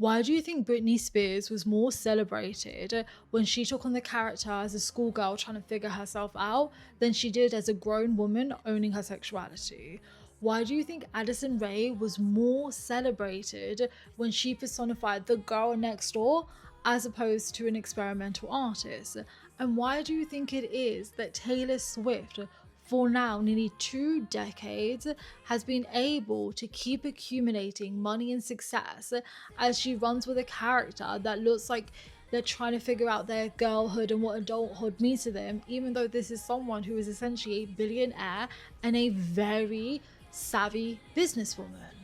Why do you think Britney Spears was more celebrated when she took on the character as a schoolgirl trying to figure herself out than she did as a grown woman owning her sexuality? Why do you think Addison Rae was more celebrated when she personified the girl next door as opposed to an experimental artist? And why do you think it is that Taylor Swift, for now nearly 2 decades, has been able to keep accumulating money and success as she runs with a character that looks like they're trying to figure out their girlhood and what adulthood means to them, even though this is someone who is essentially a billionaire and a very savvy businesswoman?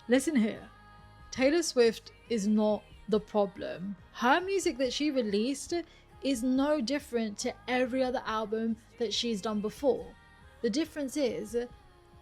Listen here, Taylor Swift is not the problem. Her music that she released is no different to every other album that she's done before. The difference is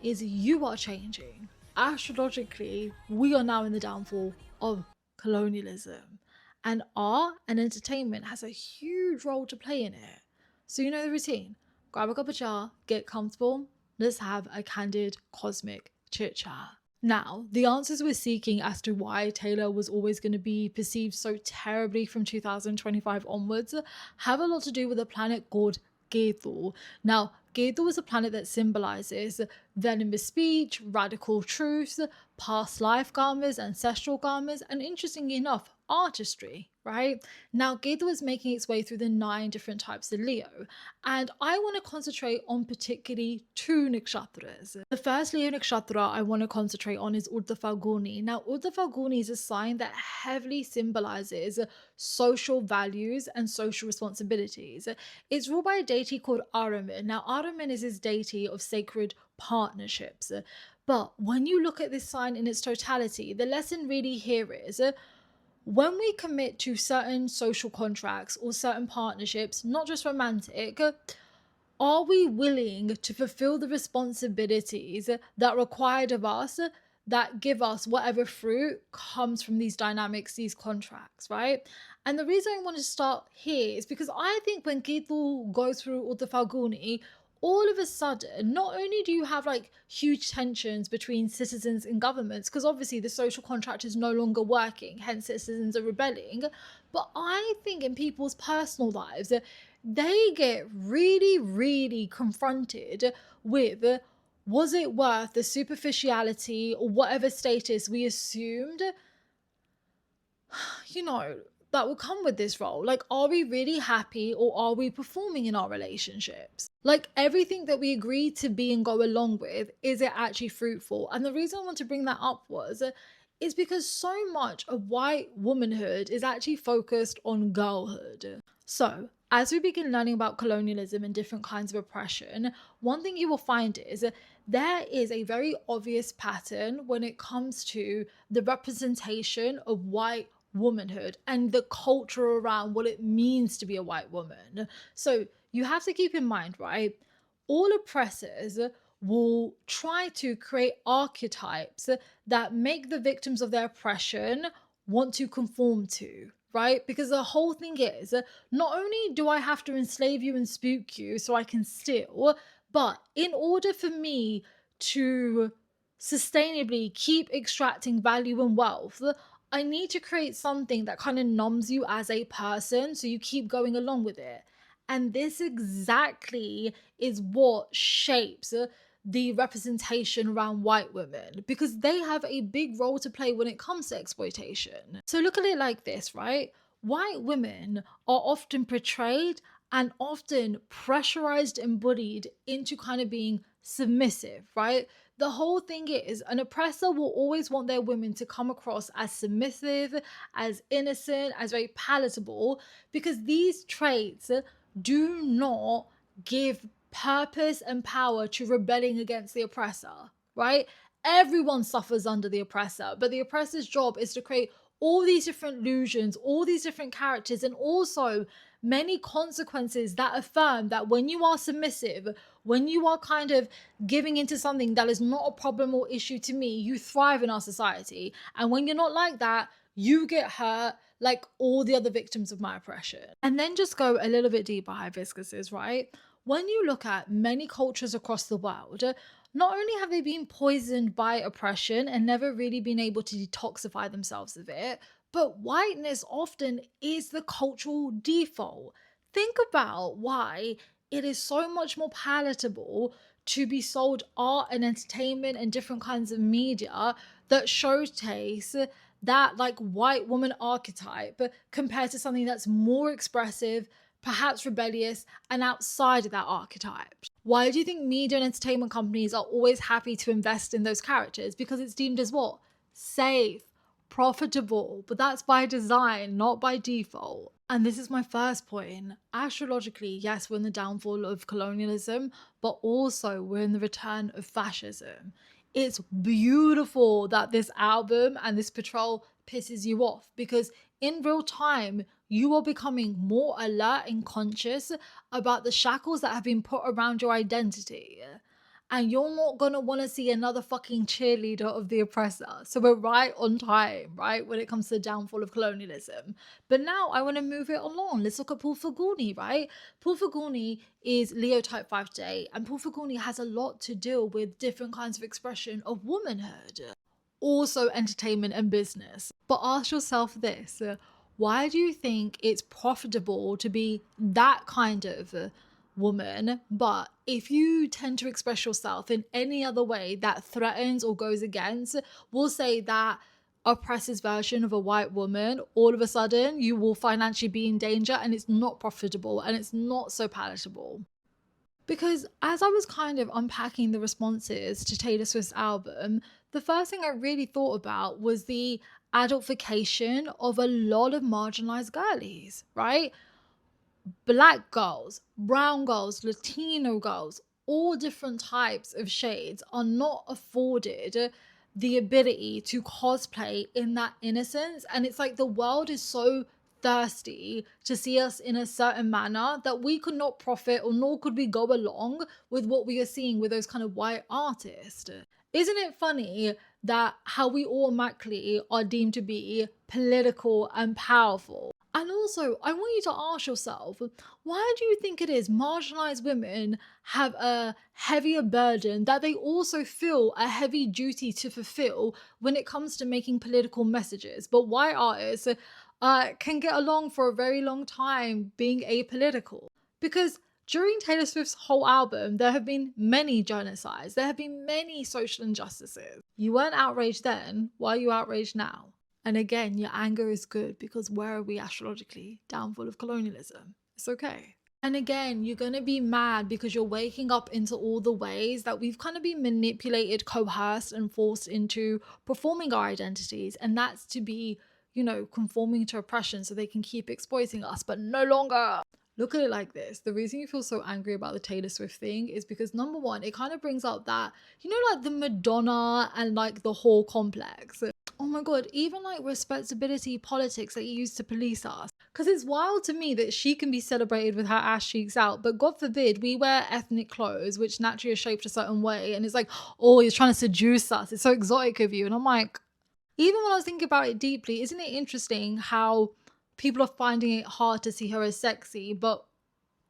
you are changing. Astrologically, we are now in the downfall of colonialism, and art and entertainment has a huge role to play in it. So you know the routine. Grab a cup of chai, get comfortable, let's have a candid cosmic chit chat. Now, the answers we're seeking as to why Taylor was always going to be perceived so terribly from 2025 onwards have a lot to do with a planet called Ketu. Now, Ketu is a planet that symbolizes venomous speech, radical truths, past life karmas, ancestral karmas, and interestingly enough, artistry, right? Now, Ketu is making its way through the 9 different types of Leo, and I want to concentrate on particularly 2 nakshatras. The first Leo nakshatra I want to concentrate on is Urdhva Phalguni. Now, Urdhva Phalguni is a sign that heavily symbolizes social values and social responsibilities. It's ruled by a deity called Ahriman. Now, Ahriman is his deity of sacred partnerships. But when you look at this sign in its totality, the lesson really here is when we commit to certain social contracts or certain partnerships, not just romantic, are we willing to fulfill the responsibilities that are required of us that give us whatever fruit comes from these dynamics, these contracts, right? And the reason I want to start here is because I think when Ketu goes through Urdhva Phalguni, all of a sudden, not only do you have like huge tensions between citizens and governments, because obviously the social contract is no longer working, hence citizens are rebelling, but I think in people's personal lives, they get really, really confronted with, was it worth the superficiality or whatever status we assumed, that will come with this role? Like, are we really happy or are we performing in our relationships? Like, everything that we agree to be and go along with, is it actually fruitful? And the reason I want to bring that up is because so much of white womanhood is actually focused on girlhood. So, as we begin learning about colonialism and different kinds of oppression, one thing you will find is there is a very obvious pattern when it comes to the representation of white womanhood and the culture around what it means to be a white woman. So you have to keep in mind, right? All oppressors will try to create archetypes that make the victims of their oppression want to conform to, right? Because the whole thing is, not only do I have to enslave you and spook you so I can steal, but in order for me to sustainably keep extracting value and wealth, I need to create something that kind of numbs you as a person so you keep going along with it. And this exactly is what shapes the representation around white women, because they have a big role to play when it comes to exploitation. So look at it like this, right? White women are often portrayed and often pressurized and bullied into kind of being submissive, right? The whole thing is, an oppressor will always want their women to come across as submissive, as innocent, as very palatable, because these traits do not give purpose and power to rebelling against the oppressor, right? Everyone suffers under the oppressor, but the oppressor's job is to create all these different illusions, all these different characters, and also many consequences that affirm that when you are submissive, when you are kind of giving into something that is not a problem or issue to me, you thrive in our society. And when you're not like that, you get hurt like all the other victims of my oppression. And then just go a little bit deeper, hibiscuses, right? When you look at many cultures across the world, not only have they been poisoned by oppression and never really been able to detoxify themselves of it, but whiteness often is the cultural default. Think about why it is so much more palatable to be sold art and entertainment and different kinds of media that showcase that like white woman archetype compared to something that's more expressive, perhaps rebellious, and outside of that archetype. Why do you think media and entertainment companies are always happy to invest in those characters? Because it's deemed as what? Safe, profitable, but that's by design, not by default. And this is my first point. Astrologically, yes, we're in the downfall of colonialism, but also we're in the return of fascism. It's beautiful that this album and this patrol pisses you off because in real time, you are becoming more alert and conscious about the shackles that have been put around your identity. And you're not gonna wanna see another fucking cheerleader of the oppressor. So we're right on time, right? When it comes to the downfall of colonialism. But now I wanna move it along. Let's look at Paul Faguni, right? Paul Faguni is Leo type 5 today, and Paul Faguni has a lot to deal with different kinds of expression of womanhood. Also entertainment and business. But ask yourself this, why do you think it's profitable to be that kind of woman, but if you tend to express yourself in any other way that threatens or goes against, we'll say that oppresses version of a white woman, all of a sudden you will financially be in danger and it's not profitable and it's not so palatable. Because as I was kind of unpacking the responses to Taylor Swift's album, the first thing I really thought about was the adultification of a lot of marginalized girlies, right? Black girls, brown girls, Latino girls, all different types of shades are not afforded the ability to cosplay in that innocence. And it's like the world is so thirsty to see us in a certain manner that we could not profit or nor could we go along with what we are seeing with those kind of white artists. Isn't it funny that how we automatically are deemed to be political and powerful? And also, I want you to ask yourself, why do you think it is marginalized women have a heavier burden that they also feel a heavy duty to fulfill when it comes to making political messages? But white artists can get along for a very long time being apolitical. Because during Taylor Swift's whole album, there have been many genocides, there have been many social injustices. You weren't outraged then, why are you outraged now? And again, your anger is good because where are we astrologically? Downfall of colonialism. It's okay. And again, you're going to be mad because you're waking up into all the ways that we've kind of been manipulated, coerced, and forced into performing our identities. And that's to be, conforming to oppression so they can keep exploiting us, but no longer. Look at it like this. The reason you feel so angry about the Taylor Swift thing is because number one, it kind of brings up that, like the Madonna and like the whole complex. Oh my god, even like respectability politics that you use to police us. Because it's wild to me that she can be celebrated with her ass cheeks out, but God forbid we wear ethnic clothes which naturally are shaped a certain way, and it's like, oh, you're trying to seduce us. It's so exotic of you. And I'm like, even when I was thinking about it deeply, isn't it interesting how people are finding it hard to see her as sexy, but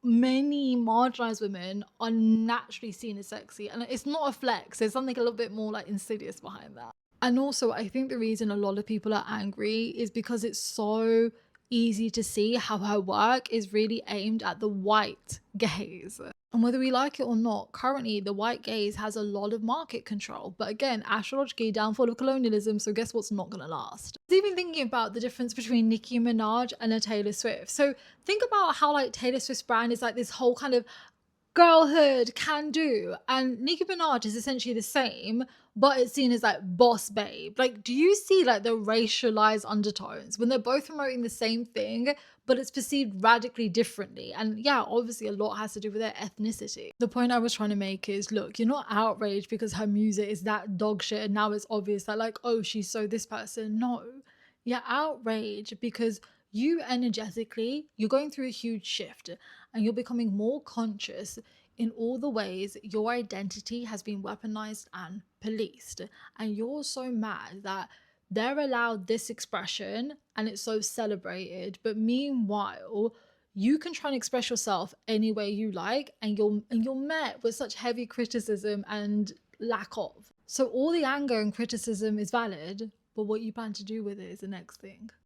many marginalized women are naturally seen as sexy, and it's not a flex. There's something a little bit more like insidious behind that. And also, I think the reason a lot of people are angry is because it's so easy to see how her work is really aimed at the white gaze. And whether we like it or not, currently the white gaze has a lot of market control. But again, astrologically, downfall of colonialism, so guess what's not gonna last? I was even thinking about the difference between Nicki Minaj and a Taylor Swift. So think about how like Taylor Swift's brand is like this whole kind of girlhood, can do, and Nicki Minaj is essentially the same, but it's seen as like boss babe. Like, do you see like the racialized undertones when they're both promoting the same thing, but it's perceived radically differently? And yeah, obviously a lot has to do with their ethnicity. The point I was trying to make is, look, you're not outraged because her music is that dog shit and now it's obvious that like, oh, she's so this person. No, you're outraged because you energetically, you're going through a huge shift and you're becoming more conscious in all the ways your identity has been weaponized and policed. And you're so mad that they're allowed this expression and it's so celebrated. But meanwhile, you can try and express yourself any way you like, and you're met with such heavy criticism and lack of. So all the anger and criticism is valid, but what you plan to do with it is the next thing.